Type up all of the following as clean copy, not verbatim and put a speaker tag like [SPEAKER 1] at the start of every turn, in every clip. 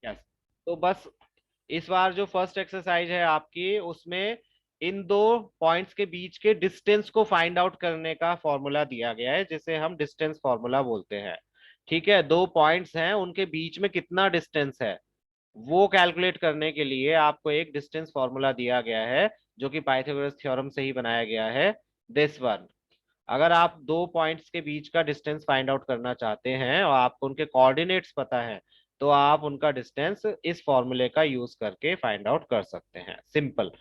[SPEAKER 1] Yes. तो बस इस बार जो फर्स्ट एक्सरसाइज है आपकी, उसमें इन दो पॉइंट्स के बीच के डिस्टेंस को फाइंड आउट करने का फॉर्मूला दिया गया है, जिसे हम डिस्टेंस फॉर्मूला बोलते हैं। ठीक है, दो पॉइंट्स हैं, उनके बीच में कितना डिस्टेंस है वो कैलकुलेट करने के लिए आपको एक डिस्टेंस फॉर्मूला दिया गया है, जो कि पाइथागोरस थ्योरम से ही बनाया गया है, दिस वन। अगर आप दो पॉइंट्स के बीच का डिस्टेंस फाइंड आउट करना चाहते हैं और आपको उनके कोऑर्डिनेट्स पता है, तो आप उनका डिस्टेंस इस फॉर्मूले का यूज करके फाइंड आउट कर सकते हैं। सिंपल,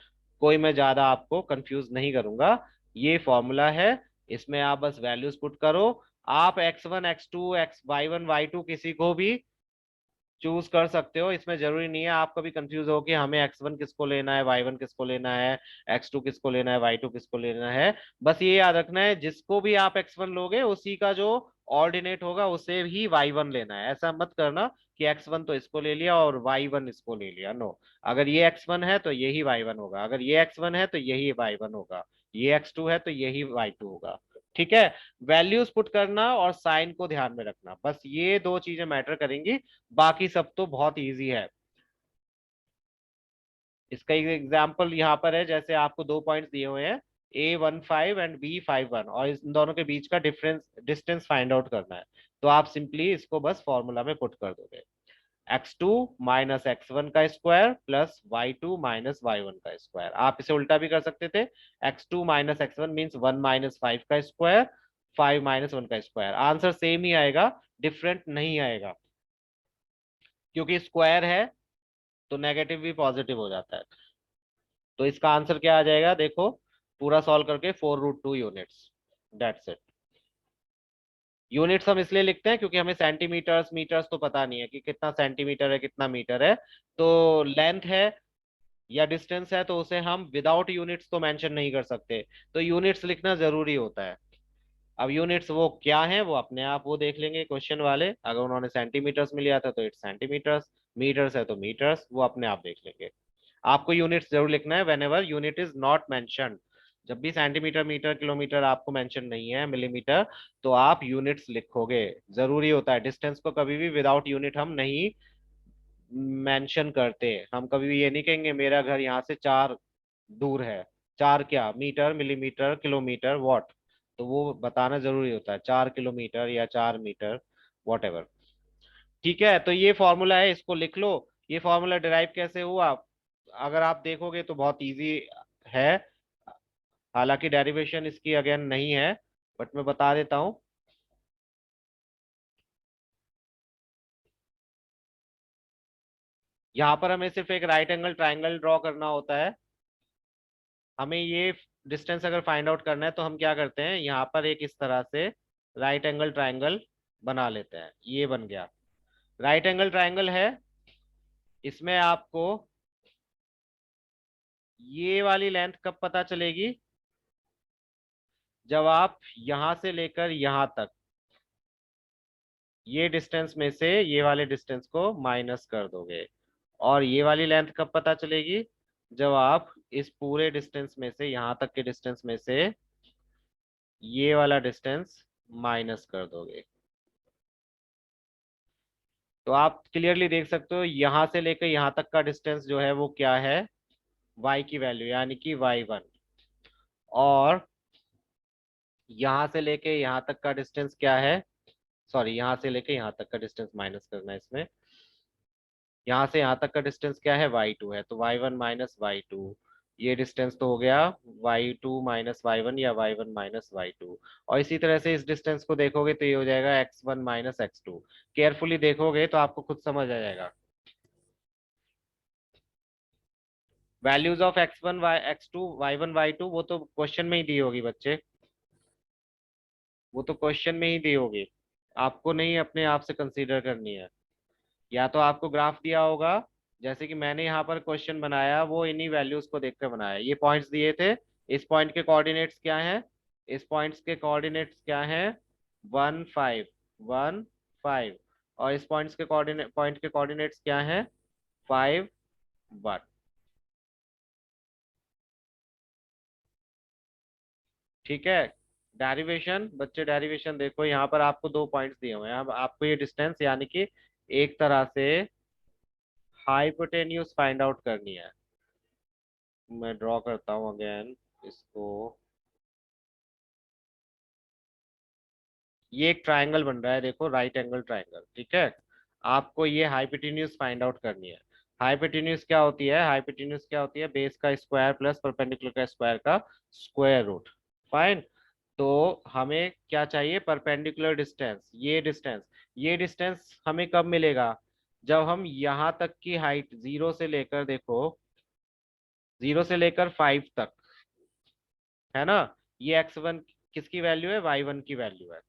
[SPEAKER 1] कोई मैं ज्यादा आपको कंफ्यूज नहीं करूंगा। ये फॉर्मूला है, इसमें आप बस वैल्यूज पुट करो। आप x1 x2 x y1 y2 किसी को भी चूज कर सकते हो, इसमें जरूरी नहीं है आप कभी कंफ्यूज हो कि हमें x1 किसको लेना है, y1 किसको लेना है, x2 किसको लेना है, y2 किसको लेना है। बस ये याद रखना है, जिसको भी आप x1 लोगे उसी का जो ऑर्डिनेट होगा उसे ही y1 लेना है। ऐसा मत करना कि x1 तो इसको ले लिया और y1 इसको ले लिया, नो। अगर ये x1 है तो यही y1 होगा, अगर ये x1 है तो यही y1 होगा, ये x2 है तो यही y2 होगा। ठीक है, वैल्यूज पुट करना और साइन को ध्यान में रखना, बस ये दो चीजें मैटर करेंगी। बाकी सब तो बहुत इजी है। इसका एक एग्जाम्पल यहाँ पर है, जैसे आपको दो पॉइंट्स दिए हुए हैं, A15 एंड B51, और इन दोनों के बीच का डिफरेंस डिस्टेंस फाइंड आउट करना है। तो आप सिंपली इसको बस फॉर्मूला में पुट कर दोगे, x2 माइनस x1 का square plus y2 minus y1 का स्क्वायर। आप इसे उल्टा भी कर सकते थे, x2 minus x1 means 1 minus 5 का स्क्वायर, 5 माइनस 1 का स्क्वायर। आंसर सेम ही आएगा, डिफरेंट नहीं आएगा, क्योंकि स्क्वायर है तो नेगेटिव भी पॉजिटिव हो जाता है। तो इसका आंसर क्या आ जाएगा, देखो, पूरा सॉल्व करके 4√2 यूनिट्स, दैट्स इट। यूनिट्स हम इसलिए लिखते हैं क्योंकि हमें सेंटीमीटर्स मीटर्स तो पता नहीं है कि कितना सेंटीमीटर है कितना मीटर है। तो लेंथ है या डिस्टेंस है तो उसे हम विदाउट यूनिट्स तो मेंशन नहीं कर सकते, तो यूनिट्स लिखना जरूरी होता है। अब यूनिट्स वो क्या है वो अपने आप वो देख लेंगे क्वेश्चन वाले, अगर उन्होंने सेंटीमीटर्स में लिया था तो इट्स सेंटीमीटर्स, मीटर्स है तो मीटर्स, वो अपने आप देख लेंगे। आपको यूनिट्स जरूर लिखना है when ever unit is not mentioned. जब भी सेंटीमीटर मीटर किलोमीटर आपको मेंशन नहीं है, मिलीमीटर, तो आप यूनिट्स लिखोगे, जरूरी होता है। डिस्टेंस को कभी भी विदाउट यूनिट हम नहीं मेंशन करते। हम कभी भी ये नहीं कहेंगे मेरा घर यहाँ से 4 दूर है, 4 क्या, मीटर मिलीमीटर किलोमीटर वॉट, तो वो बताना जरूरी होता है, 4 किलोमीटर या 4 मीटर, वॉट एवर। ठीक है, तो ये फॉर्मूला है, इसको लिख लो। ये फॉर्मूला डिराइव कैसे हुआ, अगर आप देखोगे तो बहुत इजी है। हालांकि डेरिवेशन इसकी अगेन नहीं है, बट मैं बता देता हूँ। यहाँ पर हमें सिर्फ एक राइट एंगल ट्राइंगल ड्रॉ करना होता है। हमें ये डिस्टेंस अगर फाइंड आउट करना है तो हम क्या करते हैं, यहाँ पर एक इस तरह से राइट एंगल ट्राइंगल बना लेते हैं। ये बन गया राइट एंगल ट्राइंगल है। इसमें आपको ये वाली लेंथ कब पता चलेगी, जब आप यहां से लेकर यहां तक ये डिस्टेंस में से ये वाले डिस्टेंस को माइनस कर दोगे। और ये वाली लेंथ कब पता चलेगी, जब आप इस पूरे डिस्टेंस में से यहां तक के डिस्टेंस में से ये वाला डिस्टेंस माइनस कर दोगे। तो आप क्लियरली देख सकते हो यहां से लेकर यहां तक का डिस्टेंस जो है वो क्या है, y की वैल्यू यानी कि y1। और यहां से लेके यहां तक का डिस्टेंस क्या है, सॉरी, यहां से लेके यहां तक का डिस्टेंस माइनस करना है इसमें। यहाँ से यहाँ तक का डिस्टेंस क्या है, y2 है, तो y1 माइनस y2, ये डिस्टेंस तो हो गया y2 माइनस y1 या y1 माइनस y2। और इसी तरह से इस डिस्टेंस को देखोगे तो ये हो जाएगा x1 माइनस x2। केयरफुली देखोगे तो आपको खुद समझ आ जाएगा। Values of x1 x2 y1 y2 वो तो क्वेश्चन में ही दी होगी बच्चे, वो तो क्वेश्चन में ही दी होगी, आपको नहीं अपने आप से कंसीडर करनी है। या तो आपको ग्राफ दिया होगा, जैसे कि मैंने यहाँ पर क्वेश्चन बनाया वो इन्हीं वैल्यूज को देखकर बनाया। ये पॉइंट्स दिए थे, इस पॉइंट के कोऑर्डिनेट्स क्या हैं, इस पॉइंट्स के कोऑर्डिनेट्स क्या हैं, 1 5 1 5। और इस पॉइंट के कोऑर्डिनेट्स क्या हैं, 5 1। ठीक है, डेरिवेशन बच्चे, डेरिवेशन देखो, यहाँ पर आपको दो पॉइंट्स दिए हुए हैं। अब आपको ये डिस्टेंस यानी कि एक तरह से हाइपोटेन्यूज फाइंड आउट करनी है। मैं ड्रॉ करता हूँ अगेन इसको। ये एक ट्रायंगल बन रहा है, देखो, राइट एंगल ट्रायंगल, ठीक है। आपको ये हाइपोटेन्यूज फाइंड आउट करनी है। हाइपोटेन्यूज क्या होती है? हाइपोटेन्यूज क्या होती है? बेस का स्क्वायर प्लस परपेंडिकुलर का स्क्वायर का स्क्वायर रूट। फाइन। तो हमें क्या चाहिए? Perpendicular distance. ये डिस्टेंस हमें कब मिलेगा? जब हम यहाँ तक की हाइट जीरो से लेकर, देखो, जीरो से लेकर 5 तक, है ना, ये x1 किसकी वैल्यू है? y1 की वैल्यू है।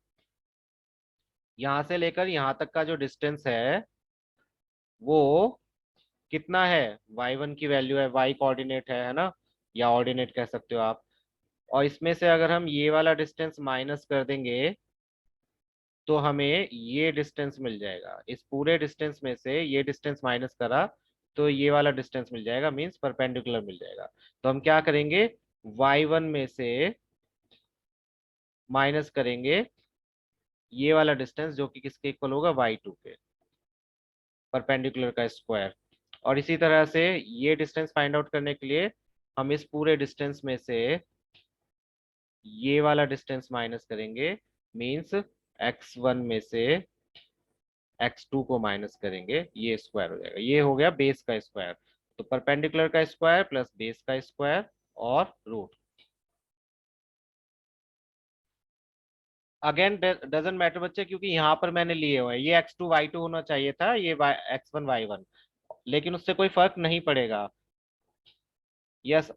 [SPEAKER 1] यहां से लेकर यहां तक का जो डिस्टेंस है वो कितना है? y1 की वैल्यू है, y कोऑर्डिनेट है ना, या ऑर्डिनेट कह सकते हो आप। और इसमें से अगर हम ये वाला डिस्टेंस माइनस कर देंगे तो हमें ये डिस्टेंस मिल जाएगा। इस पूरे डिस्टेंस में से ये डिस्टेंस माइनस करा तो ये वाला डिस्टेंस मिल जाएगा, मींस परपेंडिकुलर मिल जाएगा। तो हम क्या करेंगे? y1 में से माइनस करेंगे ये वाला डिस्टेंस, जो कि किसके इक्वल होगा? y2 के, परपेंडिकुलर का स्क्वायर। और इसी तरह से ये डिस्टेंस फाइंड आउट करने के लिए हम इस पूरे डिस्टेंस में से ये वाला डिस्टेंस माइनस करेंगे, मींस x1 में से x2 को माइनस करेंगे, ये स्क्वायर हो जाएगा। ये हो गया बेस का स्क्वायर। तो परपेंडिकुलर का स्क्वायर प्लस बेस का स्क्वायर और रूट। अगेन डजेंट मैटर बच्चे, क्योंकि यहाँ पर मैंने लिए हुए हैं, ये x2 y2 होना चाहिए था, ये x1 y1, लेकिन उससे कोई फर्क नहीं पड़ेगा। Yes,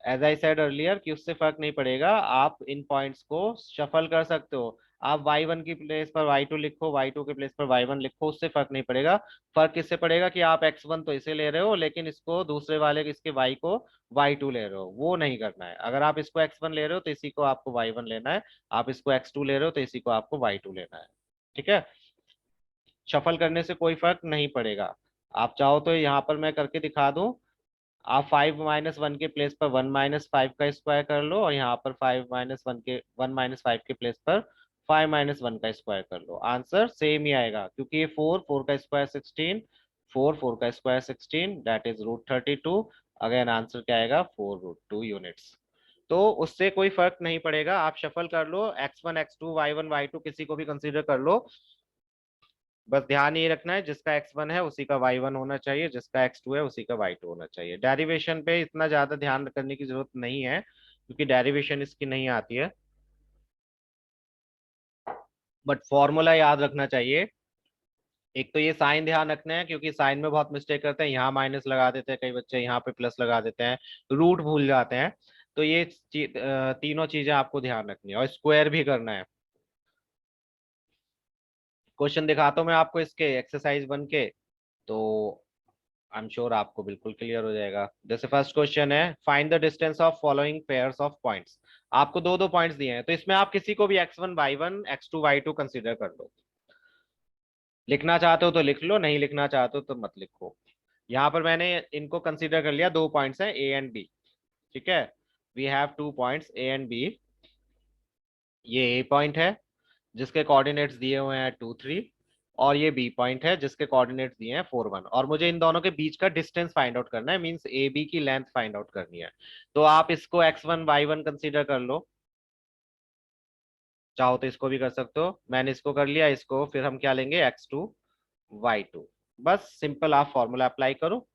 [SPEAKER 1] as I said earlier कि उससे फर्क नहीं पड़ेगा। आप इन पॉइंट्स को शफल कर सकते हो। आप y1 की प्लेस पर y2 लिखो, y2 के प्लेस पर y1 लिखो, उससे फर्क नहीं पड़ेगा। फर्क किससे पड़ेगा कि आप x1 तो इसे ले रहे हो, लेकिन इसको दूसरे वाले इसके y को y2 ले रहे हो, वो नहीं करना है। अगर आप इसको x1 ले रहे हो तो इसी को आपको y1 लेना है। आप इसको x2 ले रहे हो तो इसी को आपको y2 लेना है। ठीक है। शफल करने से कोई फर्क नहीं पड़ेगा। आप चाहो तो यहाँ पर मैं करके दिखा दूं। आप 5 - 1 के प्लेस पर 1 - 5 का स्क्वायर कर लो, और यहाँ पर 1 - 5 के प्लेस पर 5 - 1 का स्क्वायर कर लो। आंसर सेम ही आएगा, क्योंकि ये 4 का स्क्वायर 16, 4 का square 16, that is √32। Again answer क्या आएगा? 4√2 यूनिट्स। तो उससे कोई फर्क नहीं पड़ेगा, आप शफल कर लो, x1 x2 y1 y2 किसी को भी कंसीडर कर लो। बस ध्यान ये रखना है, जिसका x1 है उसी का y1 होना चाहिए, जिसका x2 है उसी का y2 होना चाहिए। डेरिवेशन पे इतना ज्यादा ध्यान करने की जरूरत नहीं है, क्योंकि डेरिवेशन इसकी नहीं आती है। बट फॉर्मूला याद रखना चाहिए। एक तो ये साइन ध्यान रखना है, क्योंकि साइन में बहुत मिस्टेक करते हैं, यहाँ माइनस लगा देते हैं कई बच्चे, यहाँ पे प्लस लगा देते हैं, रूट भूल जाते हैं। तो ये तीनों चीजें आपको ध्यान रखनी है, और स्क्वायर भी करना है। क्वेश्चन दिखाता हूँ मैं आपको इसके, एक्सरसाइज 1 के। तो आई एम श्योर आपको बिल्कुल क्लियर हो जाएगा। जैसे फर्स्ट क्वेश्चन है, find the distance of following pairs of points. आपको दो दो पॉइंट्स दिए हैं, तो इसमें आप किसी को भी x1 y1 x2 y2 consider कर लो। लिखना चाहते हो तो लिख लो, नहीं लिखना चाहते हो तो मत लिखो। यहाँ पर मैंने इनको कंसीडर कर लिया, दो पॉइंट्स हैं ए एंड बी। ठीक है। We have 2 points A and B. ये ए पॉइंट है जिसके कोऑर्डिनेट्स दिए हुए हैं 2 3, और ये बी पॉइंट है जिसके कोऑर्डिनेट्स दिए हैं 4 1, और मुझे इन दोनों के बीच का डिस्टेंस फाइंड आउट करना है, मींस ए बी की लेंथ फाइंड आउट करनी है। तो आप इसको x1 y1 कंसीडर कर लो, चाहो तो इसको भी कर सकते हो। मैंने इसको कर लिया, इसको फिर हम क्या लेंगे? x2 y2। बस सिंपल आप फॉर्मूला अप्लाई करो।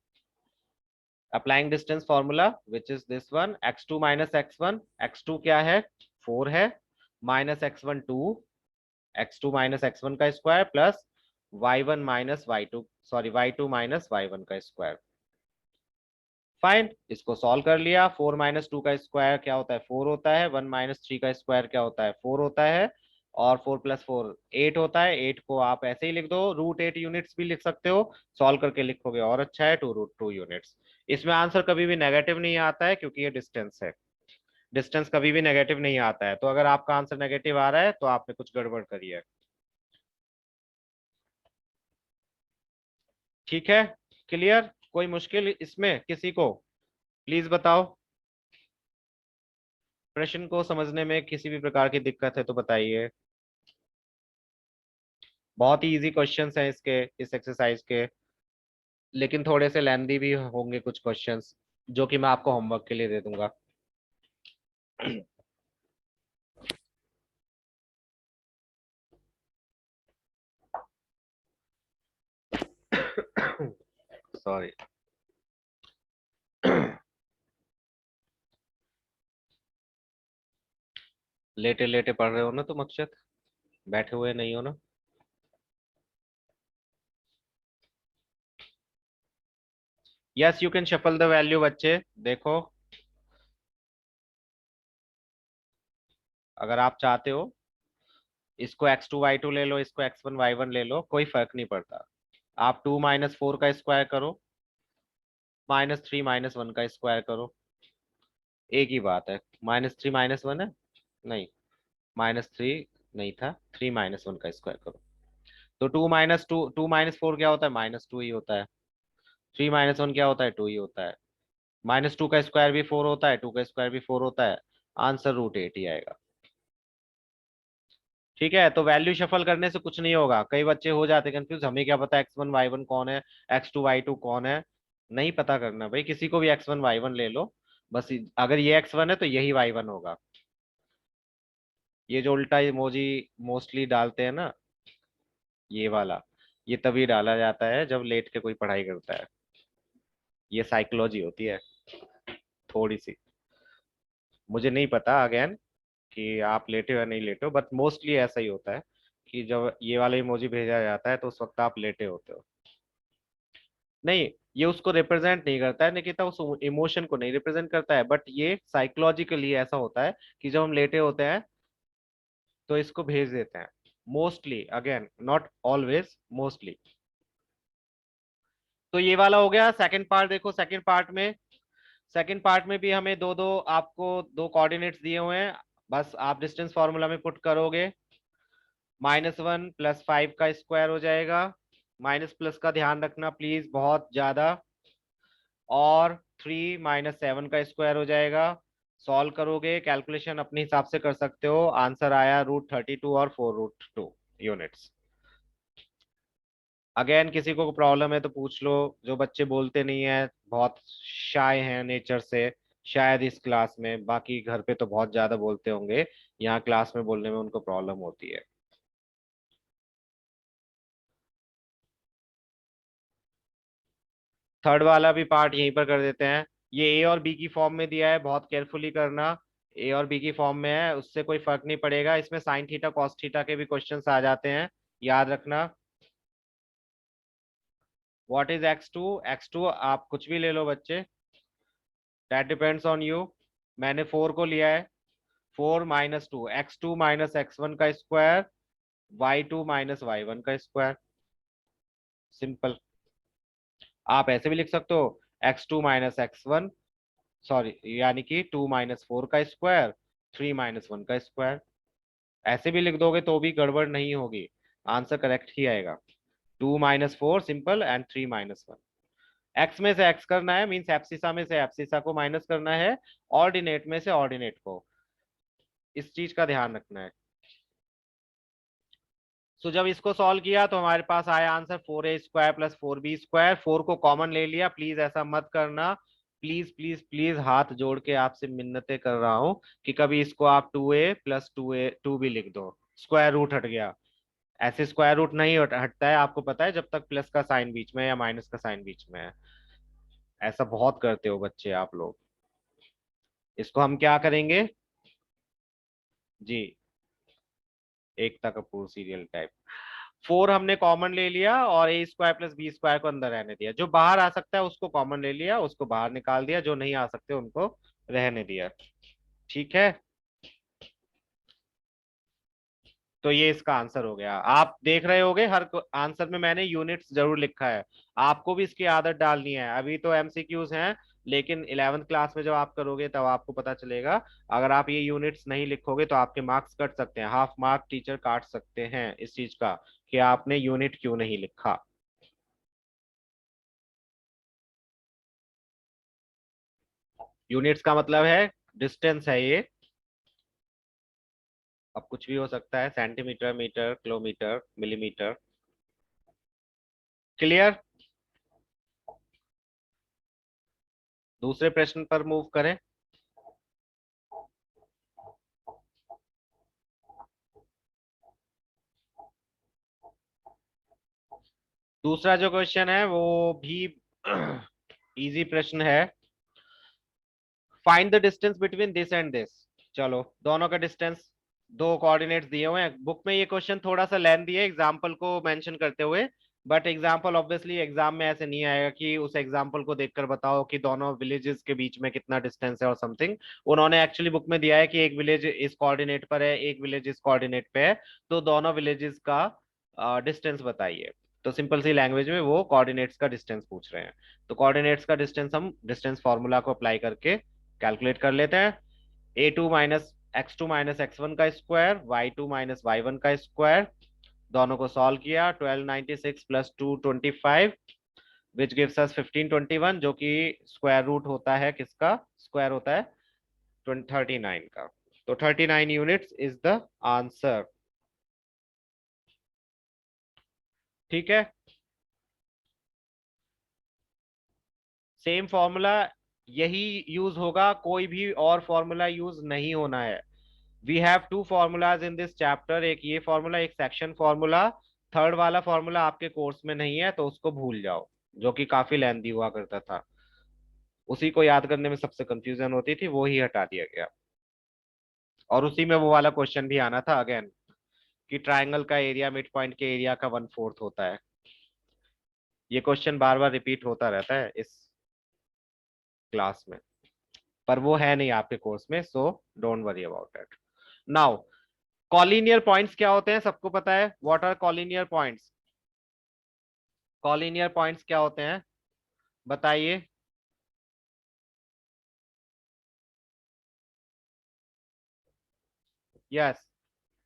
[SPEAKER 1] Applying distance formula which is this one, x2 - x1। x2 क्या है? 4 है, माइनस x1 2, x2 - x1 का square plus y1 - y2, sorry y2 - y1 का स्क्वायर। फाइन, इसको सॉल्व कर लिया। 4 - 2 का स्क्वायर क्या होता है? 4 होता है। 1 - 3 का स्क्वायर क्या होता है? 4 होता है। और 4 + 4 8 होता है। 8 को आप ऐसे ही लिख दो, √8 यूनिट्स भी लिख सकते हो। सॉल्व करके लिखोगे और अच्छा है, 2√2 यूनिट्स। इसमें आंसर कभी भी नेगेटिव नहीं आता है, क्योंकि ये डिस्टेंस है। डिस्टेंस कभी भी नेगेटिव नहीं आता है, तो अगर आपका आंसर नेगेटिव आ रहा है तो आपने कुछ गड़बड़ करी है। ठीक है। क्लियर? कोई मुश्किल इसमें किसी को? प्लीज बताओ। प्रश्न को समझने में किसी भी प्रकार की दिक्कत है तो बताइए। बहुत ही इजी क्वेश्चंस हैं इसके, इस एक्सरसाइज के। लेकिन थोड़े से लेंदी भी होंगे कुछ क्वेश्चंस, जो कि मैं आपको होमवर्क के लिए दे दूंगा। सॉरी। लेटे लेटे पढ़ रहे हो ना तुम अक्षत, बैठे हुए नहीं हो ना? Yes you can shuffle the value बच्चे। देखो, अगर आप चाहते हो, इसको x2 y2 ले लो, इसको x1 y1 ले लो, कोई फर्क नहीं पड़ता। आप 2 - 4 का स्क्वायर करो, -3 - 1 का स्क्वायर करो, एक ही बात है। -3 - 1 है, नहीं, -3 नहीं था, 3 - 1 का स्क्वायर करो। तो 2 - 4 क्या होता है? -2 ही होता है। 3 - 1 क्या होता है? 2 ही होता है। -2 का स्क्वायर भी 4 होता है, 2 का स्क्वायर भी 4 होता है। आंसर √8 ही आएगा। ठीक है, तो वैल्यू शफल करने से कुछ नहीं होगा। कई बच्चे हो जाते कंफ्यूज, हमें क्या पता x1 y1 कौन है, x2 y2 कौन है। नहीं पता करना भाई, किसी को भी x1 y1 ले लो। बस अगर ये x1 है तो यही y1 होगा। ये जो उल्टा इमोजी मोस्टली डालते हैं ना, ये वाला, ये तभी डाला जाता है जब लेट के कोई पढ़ाई करता है। ये साइकोलॉजी होती है थोड़ी सी। मुझे नहीं पता अगेन कि आप लेटे हो या नहीं लेटे हो, बट मोस्टली ऐसा ही होता है कि जब ये वाला इमोजी भेजा जाता है तो उस वक्त आप लेटे होते हो। नहीं, ये उसको रिप्रेजेंट नहीं करता है निकिता, उस इमोशन को नहीं रिप्रेजेंट करता है, बट ये साइकोलॉजिकली ऐसा होता है कि जब हम लेटे होते हैं तो इसको भेज देते हैं। Mostly, again not always, mostly. तो ये वाला हो गया सेकंड पार्ट। देखो सेकंड पार्ट में भी हमें दो दो आपको दो कोऑर्डिनेट्स दिए हुए हैं। बस आप डिस्टेंस फॉर्मूला में पुट करोगे, -1 + 5 का स्क्वायर हो जाएगा। माइनस प्लस का ध्यान रखना प्लीज, बहुत ज्यादा। और 3 - 7 का स्क्वायर हो जाएगा। सॉल्व करोगे, कैलकुलेशन अपने हिसाब से कर सकते हो। आंसर आया √32 और 4√2 यूनिट्स। अगेन किसी को प्रॉब्लम है तो पूछ लो। जो बच्चे बोलते नहीं है, बहुत शाय हैं नेचर से, शायद इस क्लास में, बाकी घर पे तो बहुत ज्यादा बोलते होंगे, यहाँ क्लास में बोलने में उनको प्रॉब्लम होती है। थर्ड वाला भी पार्ट यहीं पर कर देते हैं। ये ए और बी की फॉर्म में दिया है, बहुत केयरफुली करना। ए और बी की फॉर्म में है, उससे कोई फर्क नहीं पड़ेगा। इसमें साइन थीटा कॉस थीटा के भी क्वेश्चंस आ जाते हैं, याद रखना। What is x2? आप कुछ भी ले लो बच्चे, दैट डिपेंड्स ऑन यू। मैंने 4 को लिया है। 4 - 2, x2 - x1 का स्क्वायर, y2 - y1 का स्क्वायर। सिंपल। आप ऐसे भी लिख सकते हो, x2 - x1, सॉरी, यानी कि 2 - 4 का स्क्वायर, 3 - 1 का स्क्वायर। ऐसे भी लिख दोगे तो भी गड़बड़ नहीं होगी, आंसर करेक्ट ही आएगा। 2 - 4 सिंपल एंड 3 - 1। एक्स में से एक्स करना है, मीन्स एप्सिसा में से एप्सिसा को माइनस करना है, ऑर्डिनेट में से ऑर्डिनेट को। इस चीज का ध्यान रखना है। सो जब इसको सॉल्व किया तो हमारे पास आया आंसर 4a² + 4b²। 4 को कॉमन ले लिया, प्लीज ऐसा मत करना। प्लीज प्लीज प्लीज, हाथ जोड़ के आपसे मिन्नतें कर रहा हूं कि कभी इसको आप 2a + 2 भी लिख दो, स्क्वायर रूट हट गया। ऐसे स्क्वायर रूट नहीं हटता है, आपको पता है, जब तक प्लस का साइन बीच में है या माइनस का साइन बीच में है। ऐसा बहुत करते हो बच्चे आप लोग। इसको हम क्या करेंगे जी? Ekta Kapoor serial type. 4 हमने कॉमन ले लिया और a² + b² को अंदर रहने दिया। जो बाहर आ सकता है उसको कॉमन ले लिया, उसको बाहर निकाल दिया, जो नहीं आ सकते उनको रहने दिया। ठीक है, तो ये इसका आंसर हो गया। आप देख रहे होगे हर आंसर में मैंने यूनिट्स जरूर लिखा है। आपको भी इसकी आदत डालनी है। अभी तो एमसीक्यूज हैं, लेकिन 11th क्लास में जब आप करोगे तब आपको पता चलेगा। अगर आप ये यूनिट्स नहीं लिखोगे तो आपके मार्क्स कट सकते हैं, हाफ मार्क टीचर काट सकते हैं इस चीज का, कि आपने यूनिट क्यों नहीं लिखा। यूनिट्स का मतलब है डिस्टेंस है ये। अब कुछ भी हो सकता है, centimetre, metre, kilometre, millimetre. Clear? दूसरे प्रश्न पर मूव करें। दूसरा जो क्वेश्चन है वो भी इजी प्रश्न है। Find the distance between this and this. चलो, दोनों का डिस्टेंस, दो कोऑर्डिनेट्स दिए हुए हैं बुक में। ये क्वेश्चन थोड़ा सा लेंथी है एग्जाम्पल को मेंशन करते हुए, बट एग्जाम्पल ऑब्वियसली एग्जाम में ऐसे नहीं आएगा कि उस एग्जाम्पल को देखकर बताओ कि दोनों विलेजेस के बीच में कितना डिस्टेंस है और समथिंग। उन्होंने एक्चुअली बुक में दिया है कि एक विलेज इस कोऑर्डिनेट पर है, एक विलेज इस कोऑर्डिनेट पे है, तो दोनों विलेजेस का डिस्टेंस बताइए। तो सिंपल सी लैंग्वेज में वो कोऑर्डिनेट्स का डिस्टेंस पूछ रहे हैं। तो कोऑर्डिनेट्स का डिस्टेंस हम डिस्टेंस फॉर्मूला को अप्लाई करके कैलकुलेट कर लेते हैं। a2 - x2 - x1 का स्क्वायर, y2 - y1 का स्क्वायर, दोनों को सॉल्व किया। 1296 + 225 विच गिव्स अस 1521, जो कि स्क्वायर रूट होता है किसका, स्क्वायर होता है 39 का। तो 39 यूनिट्स इज द आंसर। ठीक है, सेम फॉर्मूला यही यूज होगा, कोई भी और फॉर्मूला यूज नहीं होना है। We have two formulas in this chapter, एक ये फॉर्मूला, एक सेक्शन फॉर्मूला। थर्ड वाला फॉर्मूला आपके कोर्स में नहीं है तो उसको भूल जाओ, जो कि काफी लेंथी हुआ करता था। उसी को याद करने में सबसे कंफ्यूजन होती थी, वो ही हटा दिया गया। और उसी में वो वाला क्वेश्चन भी आना था अगेन, कि ट्राइंगल का एरिया मिड पॉइंट के एरिया का 1/4 होता है। ये क्वेश्चन बार बार रिपीट होता रहता है इस क्लास में, पर वो है नहीं आपके कोर्स में, so don't worry about it. Now, collinear points क्या होते हैं सबको पता है। What are collinear points? Collinear points क्या होते हैं बताइए। Yes,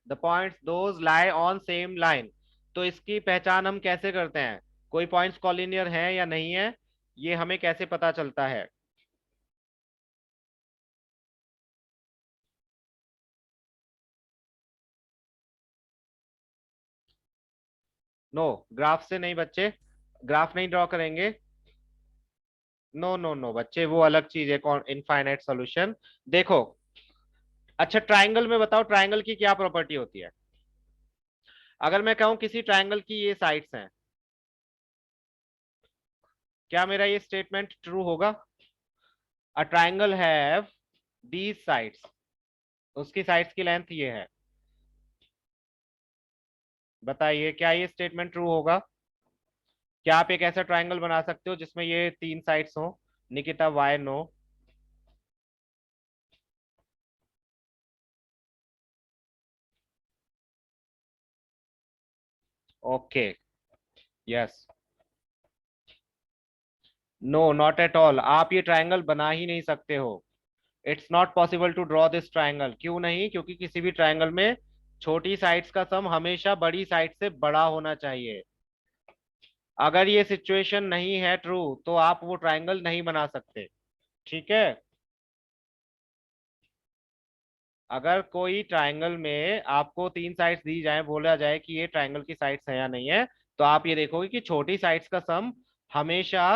[SPEAKER 1] the points those lie on same line. तो इसकी पहचान हम कैसे करते हैं, कोई पॉइंट्स कॉलिनियर है या नहीं है, ये हमें कैसे पता चलता है? नो, ग्राफ से नहीं बच्चे, ग्राफ नहीं ड्रॉ करेंगे। नो नो नो बच्चे, वो अलग चीज है, इनफाइनाइट सॉल्यूशन। देखो, अच्छा ट्राइंगल में बताओ, ट्राइंगल की क्या प्रॉपर्टी होती है? अगर मैं कहूं किसी ट्राइंगल की ये साइड्स हैं, क्या मेरा ये स्टेटमेंट ट्रू होगा? A triangle have these sides, उसकी साइड्स की लेंथ ये है। बताइए क्या ये स्टेटमेंट ट्रू होगा? क्या आप एक ऐसा ट्राइंगल बना सकते हो जिसमें ये तीन साइड्स हो? Nikita, why no? Okay, yes. No, not at all, आप ये ट्राइंगल बना ही नहीं सकते हो। It's not possible to draw this triangle. क्यों नहीं? क्योंकि किसी भी ट्राइंगल में छोटी साइड्स का सम हमेशा बड़ी साइड से बड़ा होना चाहिए। अगर ये सिचुएशन नहीं है ट्रू, तो आप वो ट्राइंगल नहीं बना सकते। ठीक है, अगर कोई ट्राइंगल में आपको तीन साइड्स दी जाए, बोला जाए कि ये ट्राइंगल की साइड्स है या नहीं है, तो आप ये देखोगे कि छोटी साइड्स का सम हमेशा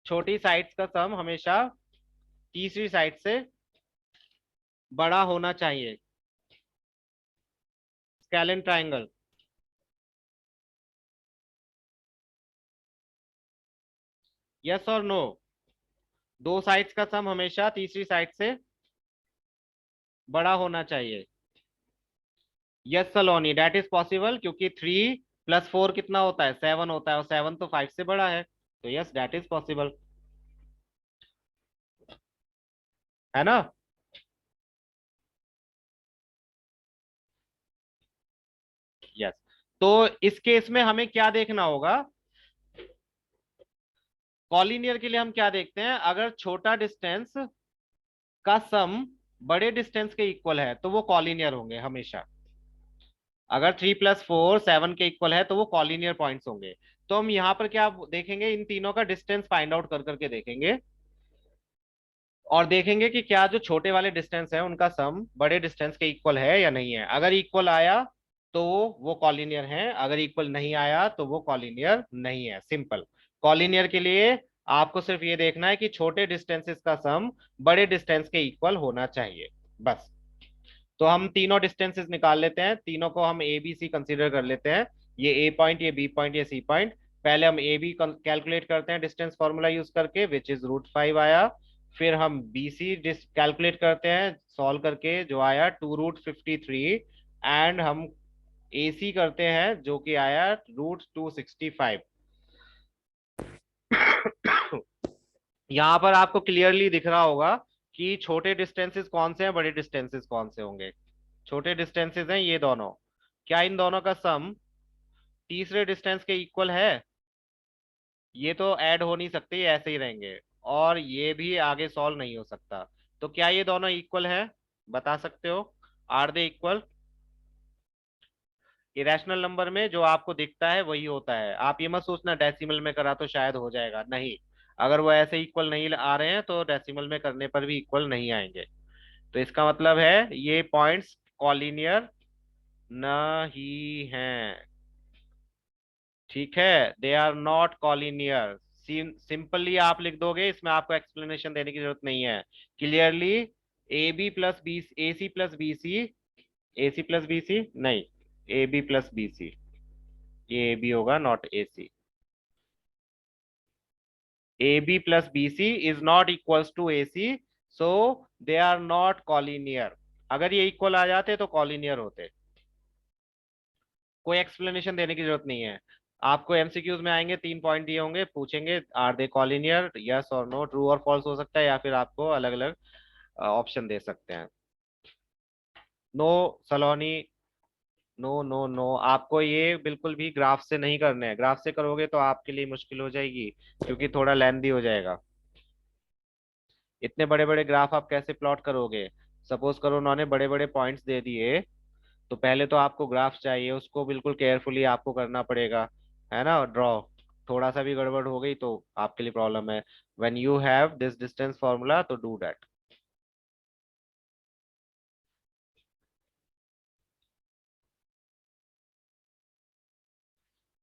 [SPEAKER 1] छोटी साइड्स का सम हमेशा तीसरी साइड से बड़ा होना चाहिए। Scalene triangle. यस और नो? दो साइड्स का सम हमेशा तीसरी साइड से बड़ा होना चाहिए। Yes Saloni, that is possible, क्योंकि 3 + 4 कितना होता है, 7 होता है, और 7 तो 5 से बड़ा है। तो यस, दैट इज पॉसिबल, है ना? यस। तो इस केस में हमें क्या देखना होगा? कॉलिनियर के लिए हम क्या देखते हैं, अगर छोटा डिस्टेंस का सम बड़े डिस्टेंस के इक्वल है तो वो कॉलिनियर होंगे हमेशा। अगर 3 + 4 7 के इक्वल है तो वो कॉलिनियर पॉइंट्स होंगे। तो हम यहाँ पर क्या देखेंगे, इन तीनों का डिस्टेंस फाइंड आउट कर करके देखेंगे, और देखेंगे कि क्या जो छोटे वाले डिस्टेंस है उनका सम बड़े डिस्टेंस के इक्वल है या नहीं है। अगर इक्वल आया तो वो कॉलिनियर है, अगर इक्वल नहीं आया तो वो कॉलिनियर नहीं है। सिंपल। कॉलिनियर के लिए आपको सिर्फ ये देखना है कि छोटे डिस्टेंसेस का सम बड़े डिस्टेंस के इक्वल होना चाहिए, बस। तो हम तीनों डिस्टेंसेस निकाल लेते हैं, तीनों को हम ए बी सी कंसीडर कर लेते हैं। ये ए पॉइंट, ये बी पॉइंट, ये सी पॉइंट। पहले हम ए बी कैलकुलेट करते हैं डिस्टेंस फॉर्मूला यूज करके, विच इज √5 आया। फिर हम बी सी कैलकुलेट करते हैं सॉल्व करके, जो आया 2√53। एंड हम ए सी करते हैं जो कि आया √265। यहाँ पर आपको क्लियरली दिख रहा होगा कि छोटे डिस्टेंसेस कौन से हैं, बड़े डिस्टेंसेस कौन से होंगे। छोटे डिस्टेंसेस हैं ये दोनों। क्या इन दोनों का सम तीसरे डिस्टेंस के इक्वल है? ये तो ऐड हो नहीं सकते, ये ऐसे ही रहेंगे। और ये भी आगे सॉल्व नहीं हो सकता। तो क्या ये दोनों इक्वल है? बता सकते हो? Are they equal? Irrational number में जो आपको दिखता है वही होता है। आप ये मत सोचना डेसिमल में करा तो शायद हो जाएगा, नहीं। अगर वो ऐसे इक्वल नहीं आ रहे हैं तो डेसिमल में करने पर भी इक्वल नहीं आएंगे। तो इसका मतलब है ये पॉइंट्स कॉलिनियर नहीं हैं। ठीक है, they are not collinear. Simply आप लिख दोगे, इसमें आपको एक्सप्लेनेशन देने की जरूरत नहीं है। Clearly A B plus B, A C plus B C, A C plus B C नहीं, A B plus B C. ये ए बी होगा, not A C. A B plus B C is not equals to A C, so they are not collinear. अगर ये equal आ जाते तो collinear होते। कोई explanation देने की जरूरत नहीं है। आपको एमसीक्यूज में आएंगे, 3 पॉइंट दिए होंगे, पूछेंगे आर दे कॉलिनियर, यस और नो, ट्रू और फॉल्स हो सकता है, या फिर आपको अलग अलग ऑप्शन दे सकते हैं। नो सलोनी, नो नो नो, आपको ये बिल्कुल भी ग्राफ से नहीं करने हैं। ग्राफ से करोगे तो आपके लिए मुश्किल हो जाएगी, क्योंकि थोड़ा लेंदी हो जाएगा। इतने बड़े बड़े ग्राफ आप कैसे प्लॉट करोगे? सपोज करो उन्होंने बड़े बड़े पॉइंट्स दे दिए, तो पहले तो आपको ग्राफ चाहिए, उसको बिल्कुल केयरफुली आपको करना पड़ेगा, है ना, ड्रॉ। थोड़ा सा भी गड़बड़ हो गई तो आपके लिए प्रॉब्लम है। When you have this distance formula तो डू दैट।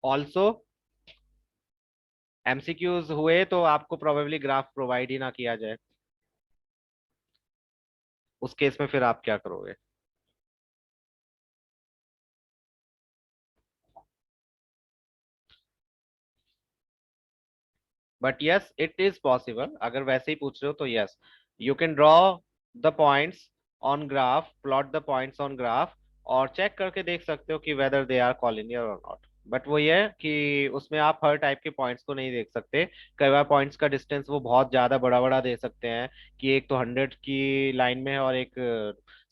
[SPEAKER 1] ऑल्सो एमसीक्यूज हुए तो आपको प्रोबेबली ग्राफ प्रोवाइड ही ना किया जाए, उस केस में फिर आप क्या करोगे? But yes it is possible, अगर वैसे ही पूछ रहे हो तो yes, you can draw the points on graph, plot the points on graph, और चेक करके देख सकते हो कि वेदर दे आर कॉलिनियर और नॉट। बट वो ये है कि उसमें आप हर टाइप के पॉइंट्स को नहीं देख सकते। कई बार पॉइंट्स का डिस्टेंस वो बहुत ज्यादा बड़ा बड़ा दे सकते हैं, कि एक तो 100 की लाइन में है और एक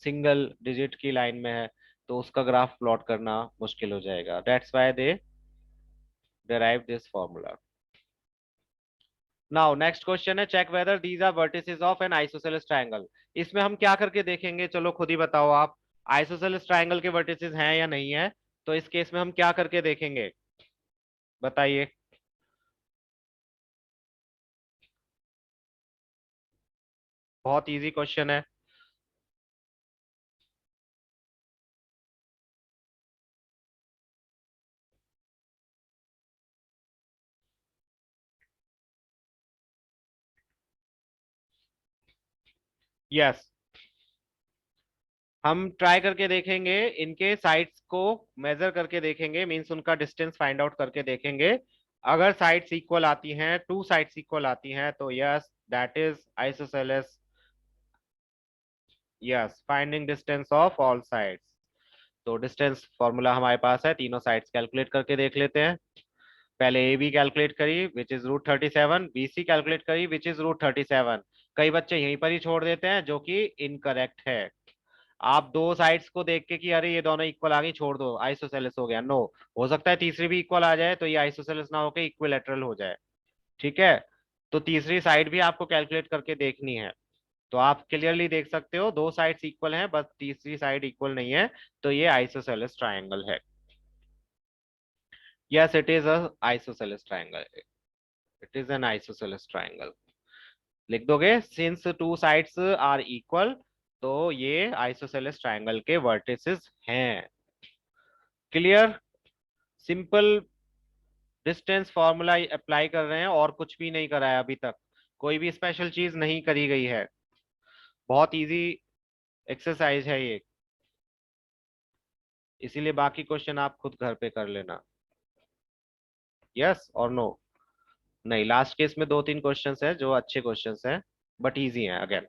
[SPEAKER 1] सिंगल डिजिट की लाइन में है, तो उसका ग्राफ प्लॉट करना मुश्किल हो जाएगा। That's why they derive this formula. Now next question है, check whether these are vertices of an isosceles triangle. इसमें हम क्या करके देखेंगे, चलो खुद ही बताओ आप। आइसोसेलेस ट्रायंगल के वर्टिसेस हैं या नहीं है? तो इस केस में हम क्या करके देखेंगे, बताइए। बहुत इजी क्वेश्चन है। यस, हम ट्राई करके देखेंगे, इनके साइड्स को मेजर करके देखेंगे, मींस उनका डिस्टेंस फाइंड आउट करके देखेंगे। अगर साइड्स इक्वल आती हैं, टू साइड्स इक्वल आती हैं, तो yes that is isosceles. Yes, finding distance of all sides. तो डिस्टेंस फॉर्मूला हमारे पास है, तीनों साइड्स कैलकुलेट करके देख लेते हैं। पहले ए बी कैलकुलेट करी which is √37, B C calculate करी विच इज √37। कई बच्चे यहीं पर ही छोड़ देते हैं, जो कि इनकरेक्ट है। आप दो साइड्स को देख के कि अरे ये दोनों इक्वल आ गई, छोड़ दो, आइसोसेलेस हो गया, नो। हो सकता है तीसरी भी इक्वल आ जाए तो ये आइसोसेलेस ना होकर इक्विलेटरल हो जाए। ठीक है, तो तीसरी साइड भी आपको कैलकुलेट करके देखनी है। तो आप क्लियरली देख सकते हो दो साइड्स इक्वल हैं, बस तीसरी साइड इक्वल नहीं है, तो ये आइसोसेलेस ट्रायंगल है। Yes it is a isosceles triangle, it is an isosceles triangle. लिख दोगे, since two sides are equal, तो ये आइसोसेलेस ट्रायंगल के वर्टिसेस हैं। Clear? Simple distance formula apply कर रहे हैं और कुछ भी नहीं करा है अभी तक, कोई भी स्पेशल चीज नहीं करी गई है। बहुत इजी एक्सरसाइज है ये, इसीलिए बाकी क्वेश्चन आप खुद घर पे कर लेना। यस और नो? नहीं, लास्ट केस में दो तीन क्वेश्चंस हैं जो अच्छे क्वेश्चंस हैं, बट इजी हैं अगेन।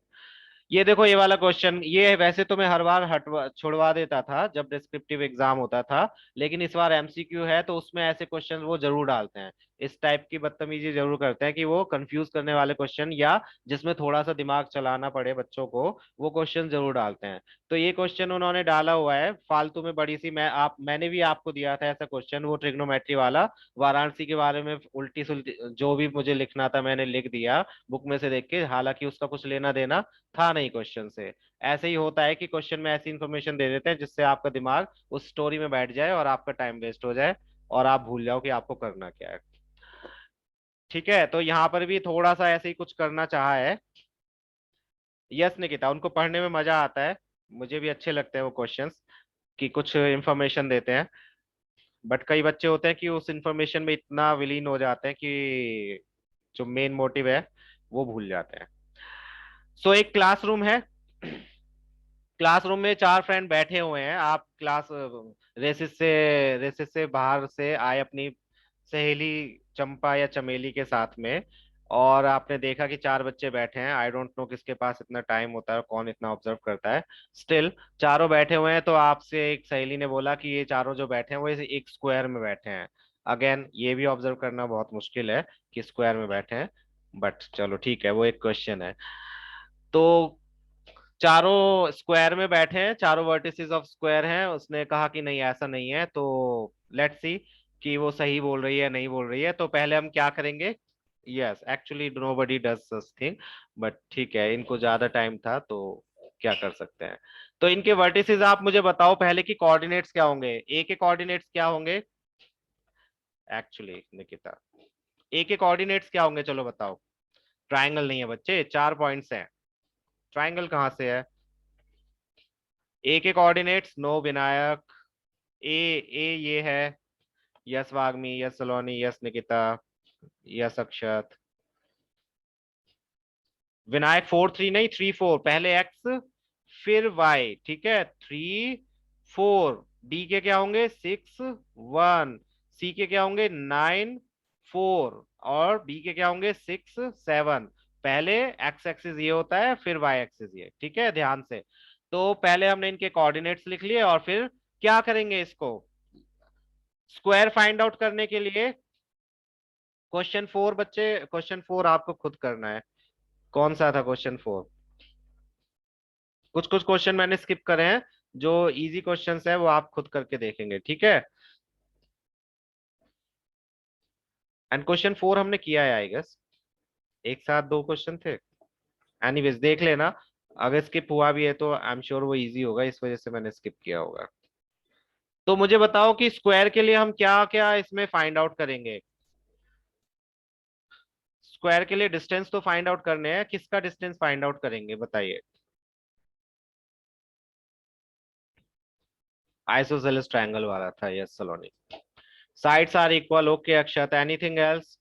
[SPEAKER 1] ये देखो ये वाला क्वेश्चन, ये वैसे तो मैं हर बार हटवा छुड़वा देता था जब डिस्क्रिप्टिव एग्जाम होता था, लेकिन इस बार एमसीक्यू है तो उसमें ऐसे क्वेश्चन वो जरूर डालते हैं। इस टाइप की बदतमीजी जरूर करते हैं कि वो कंफ्यूज करने वाले क्वेश्चन या जिसमें थोड़ा सा दिमाग चलाना पड़े बच्चों को, वो क्वेश्चन जरूर डालते हैं। तो ये क्वेश्चन उन्होंने डाला हुआ है फालतू में बड़ी सी, मैंने भी आपको दिया था ऐसा क्वेश्चन, वो ट्रिग्नोमेट्री वाला, वाराणसी के बारे में उल्टी सुल्टी जो भी मुझे लिखना था मैंने लिख दिया बुक में से देख के, हालांकि उसका कुछ लेना देना था नहीं क्वेश्चन से। ऐसे ही होता है कि क्वेश्चन में ऐसी इन्फॉर्मेशन दे देते हैं जिससे आपका दिमाग उस स्टोरी में बैठ जाए और आपका टाइम वेस्ट हो जाए और आप भूल जाओ कि आपको करना क्या है। ठीक है, तो यहाँ पर भी थोड़ा सा ऐसे ही कुछ करना चाहा है। यस निकिता, उनको पढ़ने में मजा आता है, मुझे भी अच्छे लगते हैं वो क्वेश्चंस, कि कुछ इन्फॉर्मेशन देते हैं, बट कई बच्चे होते हैं कि उस इन्फॉर्मेशन में इतना विलीन हो जाते हैं कि जो मेन मोटिव है वो भूल जाते हैं। सो एक क्लासरूम है, क्लासरूम में चार फ्रेंड बैठे हुए हैं, आप क्लास रेसिस से बाहर से आए अपनी सहेली चंपा या चमेली के साथ में, और आपने देखा कि चार बच्चे बैठे हैं। आई डोंट नो किसके पास इतना टाइम होता है, कौन इतना ऑब्जर्व करता है। स्टिल चारों बैठे हुए हैं, तो आपसे एक सहेली ने बोला कि ये चारों जो बैठे हैं वो इस एक स्क्वायर में बैठे हैं। अगेन ये भी ऑब्जर्व करना बहुत मुश्किल है कि स्क्वायर में बैठे हैं, बट चलो ठीक है, वो एक क्वेश्चन है। तो चारों स्क्वायर में बैठे हैं, चारों वर्टिसेस ऑफ स्क्वायर हैं, उसने कहा कि नहीं ऐसा नहीं है, तो लेट्स सी कि वो सही बोल रही है नहीं बोल रही है। तो पहले हम क्या करेंगे, yes actually nobody does such thing, but ठीक है, इनको ज्यादा टाइम था तो क्या कर सकते हैं। तो इनके वर्टिसेस आप मुझे बताओ पहले कि कोऑर्डिनेट्स क्या होंगे, ए के कोऑर्डिनेट्स क्या होंगे। एक्चुअली निकिता, ए के कोऑर्डिनेट्स क्या होंगे, चलो बताओ। ट्राइंगल नहीं है बच्चे, चार पॉइंट्स हैं, ट्राइंगल कहाँ से है। ए के कोऑर्डिनेट्स नो विनायक, ए ए ये है, यस वाग्मी, यस सलोनी, यस निकिता, यस अक्षत। विनायक 4 3 नहीं, 3 4, पहले एक्स फिर वाई, ठीक है, 3 4। डी के क्या होंगे, 6 1। सी के क्या होंगे, 9 4। और बी के क्या होंगे, 6 7। पहले एक्स एक्सिस ये होता है, फिर वाई एक्सिस ये, ठीक है ध्यान से। तो पहले हमने इनके कोऑर्डिनेट्स लिख लिए और फिर क्या करेंगे, इसको स्क्वायर फाइंड आउट करने के लिए क्वेश्चन 4, बच्चे क्वेश्चन 4 आपको खुद करना है। कौन सा था क्वेश्चन 4? कुछ कुछ क्वेश्चन मैंने स्किप करे हैं, जो इजी क्वेश्चंस है वो आप खुद करके देखेंगे, ठीक है। एंड क्वेश्चन 4 हमने किया है आई गेस, एक साथ दो क्वेश्चन थे। एनीवेज देख लेना, अगर स्किप हुआ भी है तो आई एम श्योर वो इजी होगा, इस वजह से मैंने स्किप किया होगा। तो मुझे बताओ कि स्क्वायर के लिए हम क्या क्या इसमें फाइंड आउट करेंगे। स्क्वायर के लिए डिस्टेंस तो फाइंड आउट करने हैं, किसका डिस्टेंस फाइंड आउट करेंगे बताइए। आइसोसेलेस ट्रायंगल वाला था, yes Saloni. Sides are equal, okay Akshat, anything else.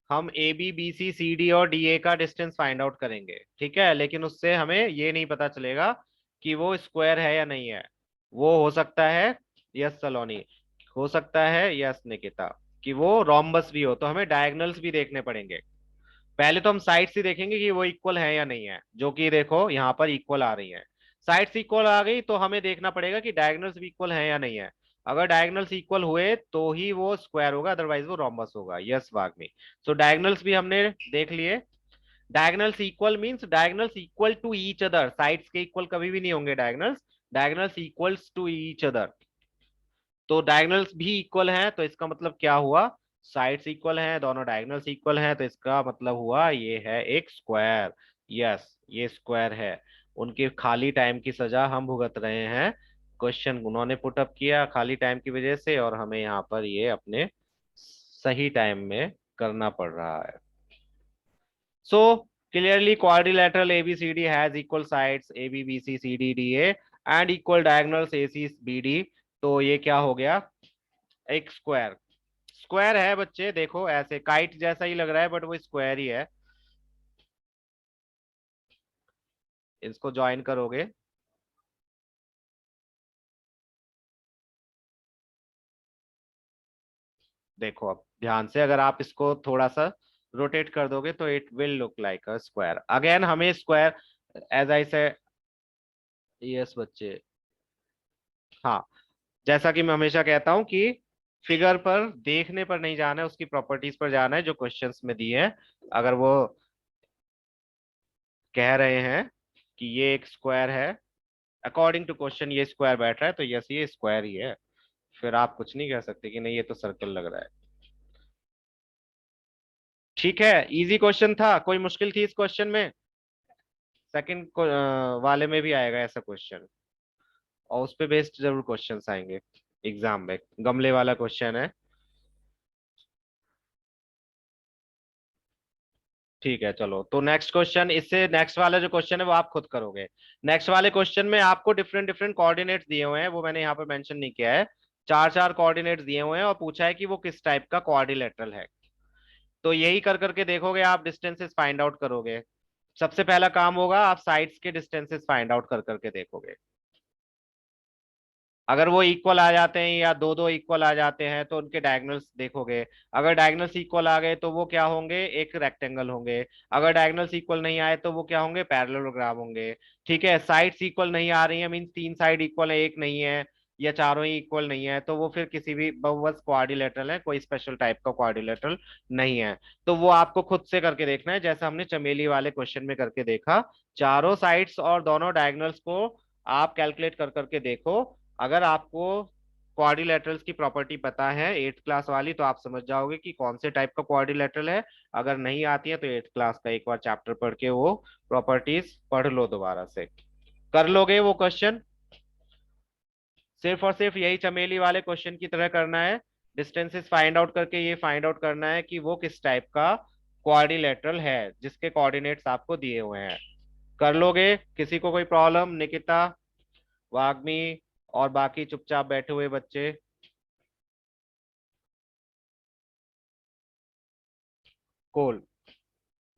[SPEAKER 1] हम A B B C C D और डी ए का डिस्टेंस फाइंड आउट करेंगे, ठीक है, लेकिन उससे हमें ये नहीं पता चलेगा कि वो स्क्वायर है या नहीं है। वो हो सकता है, यस सलोनी, हो सकता है यस निकिता, कि वो रोम्बस भी हो, तो हमें डायगोनल्स भी देखने पड़ेंगे। पहले तो हम साइड्स ही देखेंगे कि वो इक्वल है या नहीं है, जो कि देखो यहाँ पर इक्वल आ रही है। साइड्स इक्वल आ गई तो हमें देखना पड़ेगा कि डायगोनल्स भी इक्वल है या नहीं है। अगर डायगोनल्स इक्वल हुए तो ही वो स्क्वायर होगा, अदरवाइज वो रोम्बस होगा, यस वाग्मी। सो डायगोनल्स भी हमने देख लिए। Diagonals equal means diagonals equal to each other, sides के इक्वल कभी भी नहीं होंगे diagonals, diagonals equals to each other. तो डायगोनल्स भी इक्वल हैं, तो इसका मतलब क्या हुआ, साइड्स इक्वल हैं, दोनों डायगोनल्स इक्वल हैं, तो इसका मतलब हुआ ये है एक स्क्वायर। यस ये स्क्वायर है। उनके खाली टाइम की सजा हम भुगत रहे हैं, क्वेश्चन उन्होंने पुटअप किया खाली टाइम की वजह से, और हमें यहाँ पर ये अपने सही टाइम में करना पड़ रहा है। सो clearly quadrilateral ABCD has equal sides ABBC CDDA and equal diagonals AC BD. तो ये क्या हो गया, एक स्क्वायर। स्क्वायर है बच्चे, देखो ऐसे काइट जैसा ही लग रहा है बट वो स्क्वायर ही है। इसको ज्वाइन करोगे, देखो अब ध्यान से, अगर आप इसको थोड़ा सा रोटेट कर दोगे तो it will look like a square. Again हमें स्क्वायर, एज आई से, यस बच्चे। हाँ, जैसा कि मैं हमेशा कहता हूं कि फिगर पर देखने पर नहीं जाना है, उसकी प्रॉपर्टीज पर जाना है जो क्वेश्चंस में दिए हैं। अगर वो कह रहे हैं कि ये एक स्क्वायर है, अकॉर्डिंग टू क्वेश्चन ये स्क्वायर बैठ रहा है, तो यस ये स्क्वायर ही है। फिर आप कुछ नहीं कह सकते कि नहीं ये तो सर्कल लग रहा है। ठीक है, इजी क्वेश्चन था, कोई मुश्किल थी इस क्वेश्चन में? सेकंड वाले में भी आएगा ऐसा क्वेश्चन, और उस पे बेस्ड जरूर क्वेश्चंस आएंगे एग्जाम में। गमले वाला क्वेश्चन है। ठीक है चलो, तो नेक्स्ट क्वेश्चन, इससे नेक्स्ट वाला जो क्वेश्चन है वो आप खुद करोगे। नेक्स्ट वाले क्वेश्चन में आपको डिफरेंट डिफरेंट कोऑर्डिनेट्स दिए हुए हैं, वो मैंने यहाँ पे मेंशन नहीं किया है। चार चार कोऑर्डिनेट्स दिए हुए हैं और पूछा है कि वो किस टाइप का क्वाड्रिलेटरल है। तो यही कर करके देखोगे, आप डिस्टेंसेस फाइंड आउट करोगे। सबसे पहला काम होगा, आप साइड्स के डिस्टेंसेस फाइंड आउट कर करके देखोगे। अगर वो इक्वल आ जाते हैं या दो दो इक्वल आ जाते हैं तो उनके डायगोनल्स देखोगे। अगर डायगोनल्स इक्वल आ गए तो वो क्या होंगे, एक रेक्टेंगल होंगे। अगर डायगोनल्स इक्वल नहीं आए तो वो क्या होंगे, पैरेललोग्राम होंगे। ठीक है, साइड्स इक्वल नहीं आ रही है, मीन तीन साइड इक्वल है, एक नहीं है, या चारों ही इक्वल नहीं है, तो वो फिर किसी भी बहुवचन क्वाड्रिलेटरल है, कोई स्पेशल टाइप का क्वाड्रिलेटरल नहीं है। तो वो आपको खुद से करके देखना है, जैसा हमने चमेली वाले क्वेश्चन में करके देखा। चारों साइड्स और दोनों डायगोनल्स को आप कैलकुलेट कर करके देखो। अगर आपको क्वाड्रिलेटरल्स की प्रॉपर्टी पता है एट्थ क्लास वाली, तो आप समझ जाओगे कि कौन से टाइप का क्वाड्रिलेटरल है। अगर नहीं आती है तो एट्थ क्लास का एक बार चैप्टर पढ़ के वो प्रॉपर्टीज पढ़ लो दोबारा से, कर लोगे वो क्वेश्चन। सिर्फ और सिर्फ यही चमेली वाले क्वेश्चन की तरह करना है। डिस्टेंसेस फाइंड आउट करके ये फाइंड आउट करना है कि वो किस टाइप का क्वाड्रिलेटरल है जिसके कोऑर्डिनेट्स आपको दिए हुए हैं। कर लोगे? किसी को कोई प्रॉब्लम? निकिता, वाग्मी और बाकी चुपचाप बैठे हुए बच्चे? कोल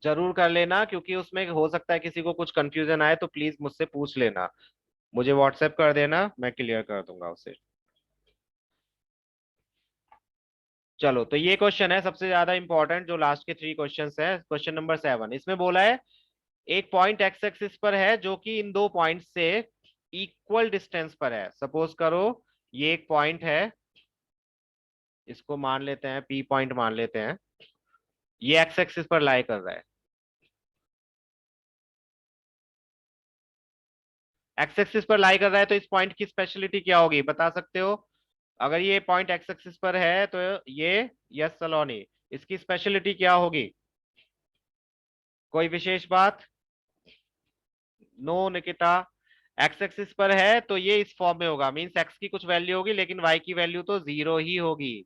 [SPEAKER 1] जरूर कर लेना, क्योंकि उसमें हो सकता है किसी को कुछ कंफ्यूजन आए, तो प्लीज मुझसे पूछ लेना, मुझे व्हाट्सएप कर देना, मैं क्लियर कर दूंगा उसे। चलो, तो ये क्वेश्चन है सबसे ज्यादा इंपॉर्टेंट, जो लास्ट के थ्री क्वेश्चंस है। क्वेश्चन नंबर 7, इसमें बोला है एक पॉइंट एक्स एक्सिस पर है जो कि इन दो पॉइंट से इक्वल डिस्टेंस पर है। सपोज करो ये एक पॉइंट है, इसको मान लेते हैं पी पॉइंट मान लेते हैं, ये एक्स एक्सिस पर लाई कर रहा है। एक्स एक्सिस पर लाई कर रहा है, तो इस पॉइंट की स्पेशलिटी क्या होगी बता सकते हो? अगर ये पॉइंट एक्स एक्सिस पर है तो ये, यस सलोनी, इसकी स्पेशलिटी क्या होगी? कोई विशेष बात? नो निकिता। एक्स एक्सिस पर है तो ये इस फॉर्म में होगा, मींस एक्स की कुछ वैल्यू होगी लेकिन वाई की वैल्यू तो जीरो ही होगी।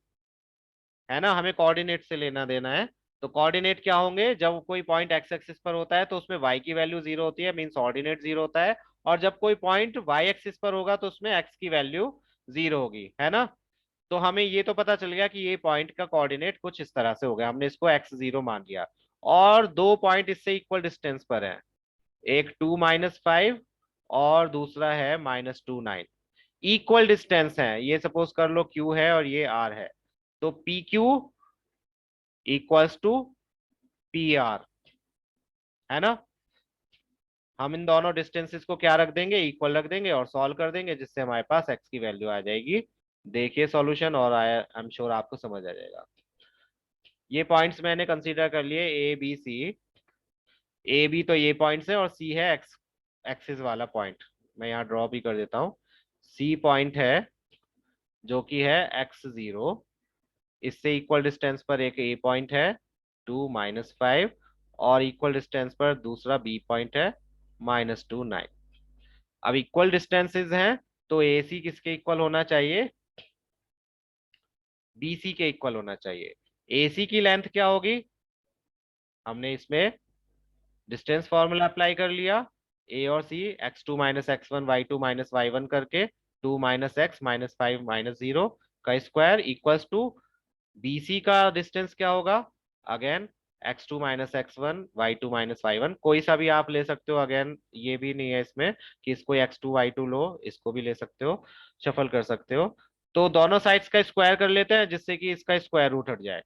[SPEAKER 1] है ना, हमें कोऑर्डिनेट से लेना देना है। तो कोऑर्डिनेट क्या होंगे, जब कोई पॉइंट एक्स एक्सिस पर होता है तो उसमें वाई की वैल्यू जीरो होती है, मींस ऑर्डिनेट जीरो होता है। और जब कोई पॉइंट वाई एक्सिस पर होगा तो उसमें एक्स की वैल्यू जीरो होगी, है ना। तो हमें ये तो पता चल गया कि ये पॉइंट का कोऑर्डिनेट कुछ इस तरह से हो गया, हमने इसको एक्स जीरो मान लिया। और दो पॉइंट इससे इक्वल डिस्टेंस पर है, एक 2-5 और दूसरा है -2-9। इक्वल डिस्टेंस है, ये सपोज कर लो क्यू है और ये आर है। तो P Q equals to P R, है ना। हम इन दोनों डिस्टेंसेस को क्या रख देंगे, इक्वल रख देंगे और सॉल्व कर देंगे, जिससे हमारे पास एक्स की वैल्यू आ जाएगी। देखिए सॉल्यूशन, और आई एम श्योर आपको समझ आ जाएगा। ये पॉइंट्स मैंने कंसीडर कर लिए, A B C. A B तो ये पॉइंट्स है और सी है एक्स एक्सिस वाला पॉइंट। मैं यहाँ ड्रॉ भी कर देता हूँ। सी पॉइंट है जो कि है एक्स जीरो, इससे इक्वल डिस्टेंस पर एक ए पॉइंट है 2-5, और इक्वल डिस्टेंस पर दूसरा बी पॉइंट है -2-9। अब इक्वल डिस्टेंसेस हैं तो ए सी किसके इक्वल होना चाहिए, बी सी के इक्वल होना चाहिए। ए सी की लेंथ क्या होगी, हमने इसमें डिस्टेंस फॉर्मूला अप्लाई कर लिया, ए और सी, x2 - x1 y2 - y1 करके। 2 माइनस एक्स माइनस 5 माइनस 0 का स्क्वायर इक्वल्स टू बीसी का डिस्टेंस क्या होगा, again x2 minus x1 y2 minus y1, कोई सा भी आप ले सकते हो, अगेन ये भी नहीं है इसमें कि इसको x2 y2 लो, इसको भी ले सकते हो, शफल कर सकते हो। तो दोनों साइड्स का स्क्वायर कर लेते हैं जिससे कि इसका स्क्वायर रूट हट जाए।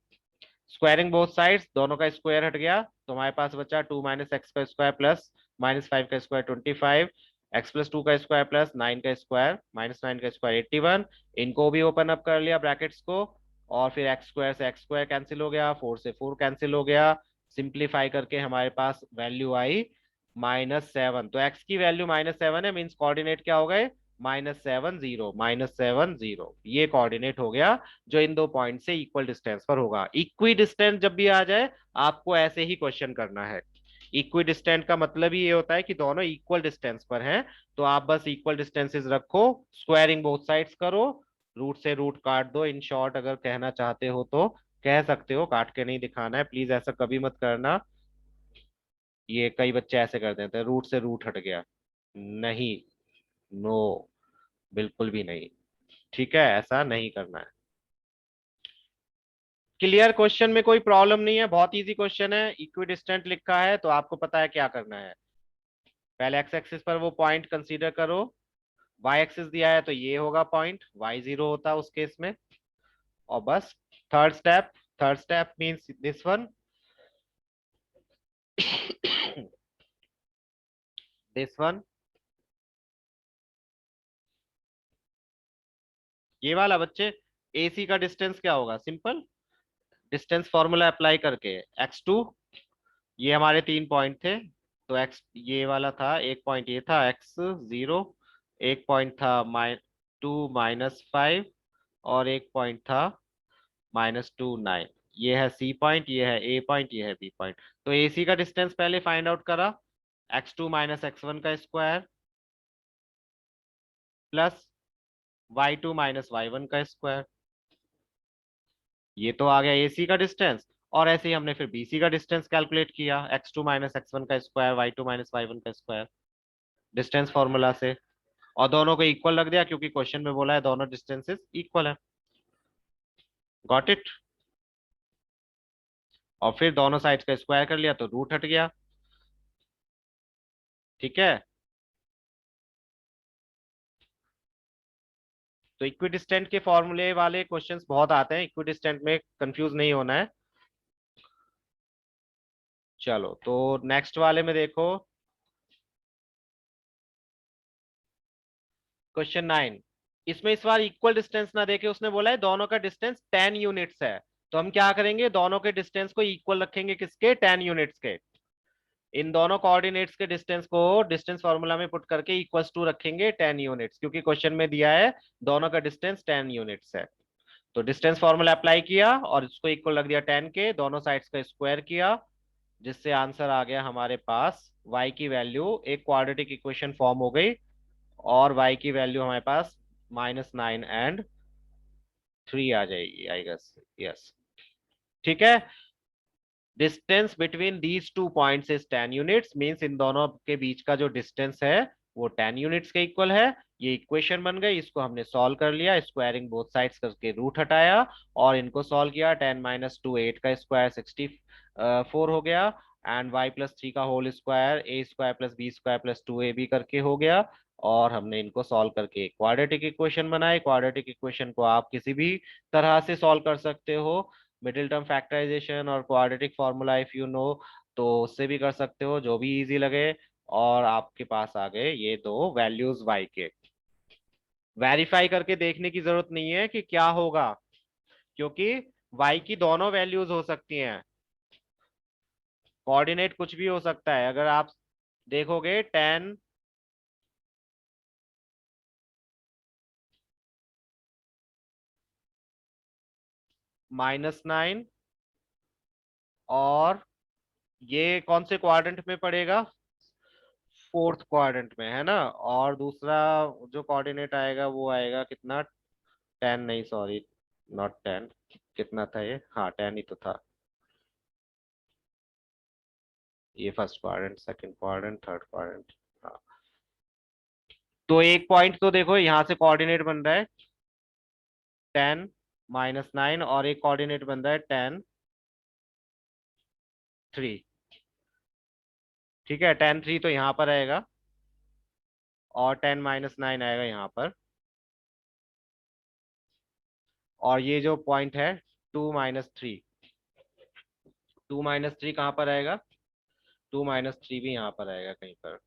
[SPEAKER 1] स्क्वायरिंग बोथ साइड्स, दोनों का स्क्वायर हट गया तो हमारे पास बचा 2 माइनस एक्स का स्क्वायर प्लस माइनस 5 का स्क्वायर 25, एक्स प्लस 2 का स्क्वायर प्लस 9 का स्क्वायर माइनस 9 का स्क्वायर 81। इनको भी ओपन अप कर लिया ब्रैकेट्स को, और फिर एक्स स्क्वायर से एक्स स्क्वायर कैंसिल हो गया, 4 से 4 कैंसिल हो गया। सिंप्लीफाई करके हमारे पास वैल्यू आई -7। तो एक्स की वैल्यू -7 है, मीन्स कोऑर्डिनेट क्या हो गए, -7 0 -7 0, ये कोऑर्डिनेट हो गया जो इन दो पॉइंट से इक्वल डिस्टेंस पर होगा। इक्वी डिस्टेंस जब भी आ जाए आपको ऐसे ही क्वेश्चन करना है। इक्वी डिस्टेंस का मतलब ही ये होता है कि दोनों इक्वल डिस्टेंस पर हैं, तो आप बस इक्वल डिस्टेंसेस रखो, स्क्वायरिंग बोथ साइड्स करो, रूट से रूट काट दो। इन शॉर्ट अगर कहना चाहते हो तो कह सकते हो, काट के नहीं दिखाना है प्लीज, ऐसा कभी मत करना। ये कई बच्चे ऐसे कर देते हैं, रूट से रूट हट गया, नहीं, नो, बिल्कुल भी नहीं, ठीक है, ऐसा नहीं करना है। क्लियर, क्वेश्चन में कोई प्रॉब्लम नहीं है, बहुत इजी क्वेश्चन है, इक्विडिस्टेंट लिखा है तो आपको पता है क्या करना है। पहले एक्स एक्सिस पर वो पॉइंट कंसीडर करो, वाई एक्सिस दिया है तो ये होगा पॉइंट, वाई जीरो होता है उस केस में, और बस। Third step, third step means this one, this one, ये वाला बच्चे। एसी का डिस्टेंस क्या होगा, सिंपल डिस्टेंस फॉर्मूला अप्लाई करके, x2, ये हमारे 3 पॉइंट थे, तो एक्स ये वाला था, एक पॉइंट ये था x0, एक पॉइंट था -2 - 5, और एक पॉइंट था -2 9। ये है सी पॉइंट, ये है ए पॉइंट, ये है बी पॉइंट। तो ए सी का डिस्टेंस पहले फाइंड आउट करा, x2 माइनस x1 का square plus y2 minus y1 का स्क्वायर, ये तो आ गया एसी का डिस्टेंस। और ऐसे ही हमने फिर बीसी का डिस्टेंस कैलकुलेट किया, x2 माइनस x1 का स्क्वायर y2 माइनस y1 का स्क्वायर, डिस्टेंस फॉर्मूला से, और दोनों को इक्वल रख दिया क्योंकि क्वेश्चन में बोला है दोनों डिस्टेंसेस इक्वल है। Got it. और फिर दोनों साइड्स का स्क्वायर कर लिया तो रूट हट गया, ठीक है। तो इक्विडिस्टेंट के फॉर्मूले वाले क्वेश्चंस बहुत आते हैं, इक्विडिस्टेंट में कंफ्यूज नहीं होना है। चलो तो नेक्स्ट वाले में देखो, क्वेश्चन 9। इसमें इस बार इक्वल डिस्टेंस ना देके उसने बोला है दोनों का डिस्टेंस 10 यूनिट्स है, तो हम क्या करेंगे, दोनों के डिस्टेंस को इक्वल रखेंगे, किसके, 10 यूनिट्स के। इन दोनों कोऑर्डिनेट्स के डिस्टेंस को डिस्टेंस फार्मूला में पुट करके इक्वल्स टू रखेंगे 10 यूनिट्स, क्योंकि क्वेश्चन में दिया है दोनों का डिस्टेंस 10 यूनिट्स है। तो डिस्टेंस फार्मूला अप्लाई किया और इसको इक्वल रख दिया 10 के, दोनों साइड्स का स्क्वायर किया, जिससे आंसर आ गया हमारे पास y की वैल्यू, एक क्वाड्रेटिक इक्वेशन फॉर्म हो गई, और y की वैल्यू हमारे पास -9 और 3 आ जाएगी, आई गेस, यस, ठीक है। Distance between these two points is 10 units, means इन दोनों के बीच का जो डिस्टेंस है वो 10 यूनिट्स के इक्वल है। ये इक्वेशन बन गई, इसको हमने सॉल्व कर लिया, स्क्वायरिंग बोथ साइड्स करके रूट हटाया, और इनको सॉल्व किया, 10 - 2 8 का स्क्वायर 64 हो गया, एंड y+3 का whole square A square plus B square plus 2ab करके हो गया। और हमने इनको सॉल्व करके क्वाड्रेटिक इक्वेशन बनाई। क्वाड्रेटिक इक्वेशन को आप किसी भी तरह से सॉल्व कर सकते हो, मिडिल टर्म फैक्टराइजेशन और quadratic formula if you know, तो उससे भी कर सकते हो, जो भी इजी लगे। और आपके पास आ गए ये दो वैल्यूज y के। वेरीफाई करके देखने की जरूरत नहीं है कि क्या होगा, क्योंकि y की दोनों वैल्यूज हो सकती हैं, कोऑर्डिनेट कुछ भी हो सकता है। अगर आप देखोगे 10 -9, और ये कौन से क्वाड्रेंट में पड़ेगा, फोर्थ क्वाड्रेंट में, है ना। और दूसरा जो कोऑर्डिनेट आएगा वो आएगा कितना, 10 नहीं, सॉरी, नॉट 10, कितना था ये, हाँ 10 ही तो था। ये first quadrant, second quadrant, third quadrant, हाँ। तो एक पॉइंट तो देखो यहाँ से कोऑर्डिनेट बन रहा है 10 - 9, और एक कोऑर्डिनेट बन रहा है 10 3। ठीक है, 10 3 तो यहाँ पर आएगा, और 10 - 9 आएगा यहाँ पर। और ये जो पॉइंट है 2 - 3, 2 - 3 कहाँ पर आएगा? 2 - 3 भी यहाँ पर आएगा कहीं पर।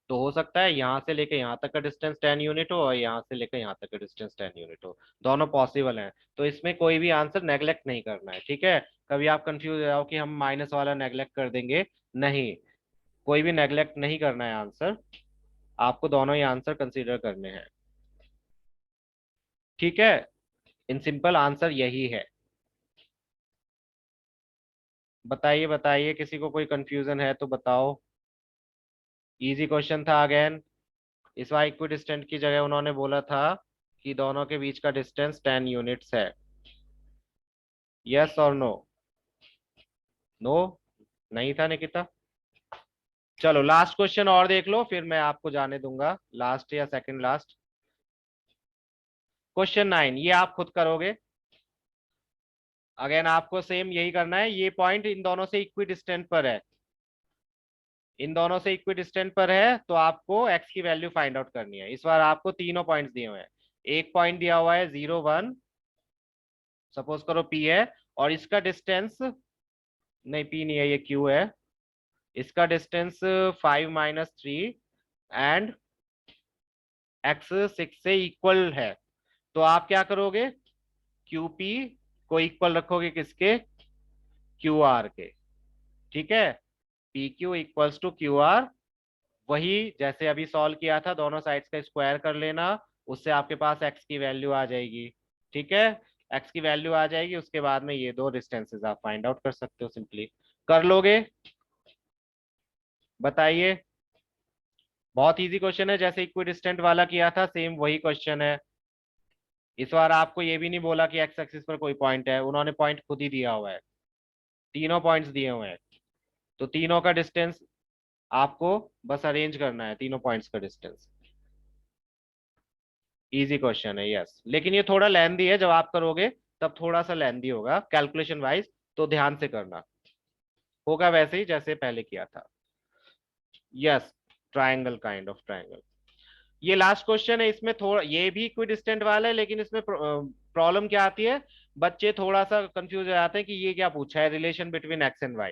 [SPEAKER 1] तो हो सकता है यहाँ से लेके यहाँ तक का डिस्टेंस 10 यूनिट हो, और यहाँ से लेकर यहाँ तक का डिस्टेंस 10 यूनिट हो। दोनों पॉसिबल हैं, तो इसमें कोई भी आंसर नेग्लेक्ट नहीं करना है। ठीक है, कभी आप कंफ्यूज हो जाओ कि हम माइनस वाला नेग्लेक्ट कर देंगे, नहीं, कोई भी नेग्लेक्ट नहीं करना है आंसर, आपको दोनों ही आंसर कंसीडर करने हैं। ठीक है, इन सिंपल आंसर यही है। बताइए बताइए, किसी को कोई कंफ्यूजन है तो बताओ। इजी क्वेश्चन था अगेन। इस बार इक्विडिस्टेंट की जगह उन्होंने बोला था कि दोनों के बीच का डिस्टेंस 10 यूनिट्स है। यस और नो? नो, नहीं था निकिता। चलो लास्ट क्वेश्चन और देख लो, फिर मैं आपको जाने दूंगा, लास्ट या सेकंड लास्ट। क्वेश्चन 9, ये आप खुद करोगे। अगेन आपको सेम यही करना है, ये पॉइंट इन दोनों से इक्वी डिस्टेंट पर है, इन दोनों से इक्वी डिस्टेंट पर है, तो आपको एक्स की वैल्यू फाइंड आउट करनी है। इस बार आपको तीनों पॉइंट्स दिए हुए हैं। एक पॉइंट दिया हुआ है 0 1, सपोज करो पी है, और इसका डिस्टेंस, नहीं पी नहीं है, ये क्यू है, इसका डिस्टेंस 5 - 3 एंड एक्स 6 से इक्वल है। तो आप क्या करोगे, क्यू पी को इक्वल रखोगे किसके? क्यू आर के। ठीक है, P Q equals to Q R, वही जैसे अभी सॉल्व किया था, दोनों साइड्स का स्क्वायर कर लेना, उससे आपके पास एक्स की वैल्यू आ जाएगी। ठीक है, एक्स की वैल्यू आ जाएगी, उसके बाद में ये दो डिस्टेंसेस आप फाइंड आउट कर सकते हो, सिंपली कर लोगे। बताइए। बहुत इजी क्वेश्चन है, जैसे इक्विडिस्टेंट वाला किया था सेम वही क्वेश्चन है। इस बार आपको ये भी नहीं बोला कि एक्स एक्सिस पर कोई पॉइंट है, उन्होंने पॉइंट खुद ही दिया हुआ है, तीनों पॉइंट्स दिए हुए हैं, तो तीनों का डिस्टेंस आपको बस अरेंज करना है, तीनों पॉइंट्स का डिस्टेंस। इजी क्वेश्चन है, यस, लेकिन ये थोड़ा लेंदी है, जब आप करोगे तब थोड़ा सा लेंदी होगा कैलकुलेशन वाइज, तो ध्यान से करना, होगा वैसे ही जैसे पहले किया था। Yes, triangle, kind of triangle. ये लास्ट क्वेश्चन है, इसमें थोड़ा ये भी इक्विडिस्टेंट वाला है, लेकिन इसमें प्रॉब्लम क्या आती है, बच्चे थोड़ा सा कंफ्यूज हो जाते हैं कि ये क्या पूछा है, relation between x and y.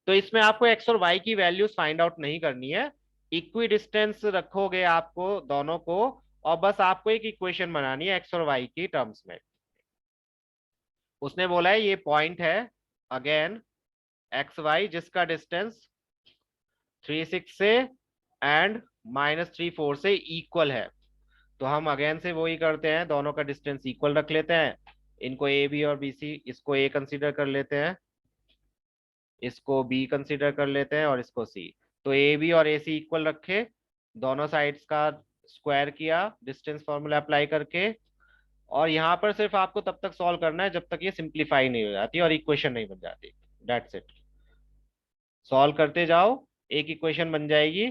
[SPEAKER 1] तो इसमें आपको एक्स और वाई की वैल्यूज फाइंड आउट नहीं करनी है, इक्वी डिस्टेंस रखोगे आपको दोनों को, और बस आपको एक इक्वेशन बनानी है एक्स और वाई की टर्म्स में। उसने बोला है ये पॉइंट है अगेन एक्स वाई, जिसका डिस्टेंस 3 6 से एंड -3 4 से इक्वल है। तो हम अगेन से वही करते हैं, दोनों का डिस्टेंस इक्वल रख लेते हैं, इनको ए बी और बी सी, इसको ए कंसीडर कर लेते हैं, इसको बी कंसीडर कर लेते हैं, और इसको सी। तो ए बी और ए सी इक्वल रखे, दोनों साइड्स का स्क्वायर किया डिस्टेंस फॉर्मूला अप्लाई करके, और यहाँ पर सिर्फ आपको तब तक सॉल्व करना है जब तक ये सिंप्लीफाई नहीं हो जाती और इक्वेशन नहीं बन जाती। दैट्स इट, सॉल्व करते जाओ, एक इक्वेशन बन जाएगी।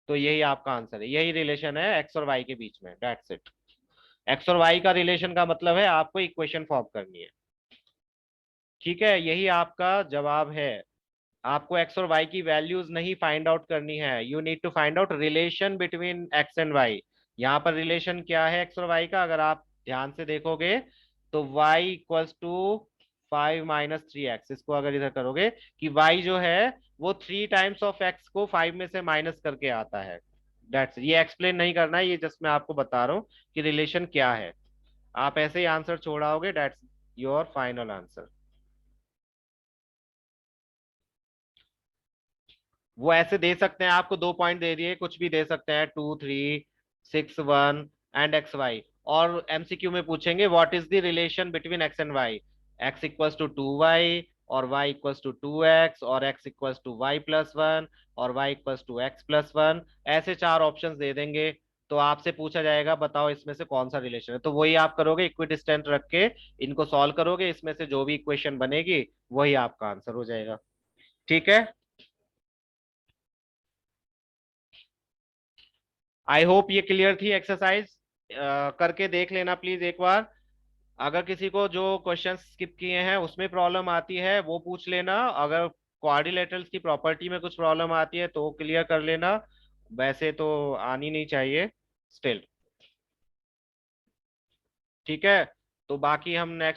[SPEAKER 1] तो यही आपका आंसर है, यही रिलेशन है एक्स और वाई के बीच में, दैट्स इट। एक्स और वाई का रिलेशन का मतलब है आपको इक्वेशन फॉर्म करनी है। ठीक है, यही आपका जवाब है। आपको एक्स और वाई की वैल्यूज नहीं फाइंड आउट करनी है, you need to find out relation between x and y. यहाँ पर रिलेशन क्या है एक्स और वाई का, अगर आप ध्यान से देखोगे तो y इक्वल्स टू 5 - 3x, इसको अगर इधर करोगे कि y जो है वो 3 टाइम्स ऑफ x को 5 में से माइनस करके आता है। दैट्स, ये एक्सप्लेन नहीं करना है, ये जस्ट मैं आपको बता रहा हूँ कि रिलेशन क्या है। आप ऐसे ही आंसर छोड़ाओगे, दैट्स योर फाइनल आंसर। वो ऐसे दे सकते हैं, आपको 2 पॉइंट दे दिए, कुछ भी दे सकते हैं, 2 3 6 1 एंड एक्स वाई। और एमसीक्यू में पूछेंगे what is the relation between x and y, x equals to 2y, और y इक्वल्स टू 2x, और x इक्वल्स टू y+1, और y इक्वल्स टू x+1, ऐसे 4 ऑप्शंस दे देंगे। तो आपसे पूछा जाएगा बताओ इसमें से कौन सा रिलेशन है, तो वही आप करोगे, इक्विडिस्टेंट रख के इनको सॉल्व करोगे, इसमें से जो भी इक्वेशन बनेगी वही आपका आंसर हो जाएगा। ठीक है। आई होप ये क्लियर थी एक्सरसाइज। करके देख लेना प्लीज एक बार। अगर किसी को जो क्वेश्चन स्किप किए हैं उसमें प्रॉब्लम आती है वो पूछ लेना। अगर क्वाड्रिलेटरल्स की प्रॉपर्टी में कुछ प्रॉब्लम आती है तो क्लियर कर लेना। वैसे तो आनी नहीं चाहिए स्टिल। ठीक है। तो बाकी हम नेक्स्ट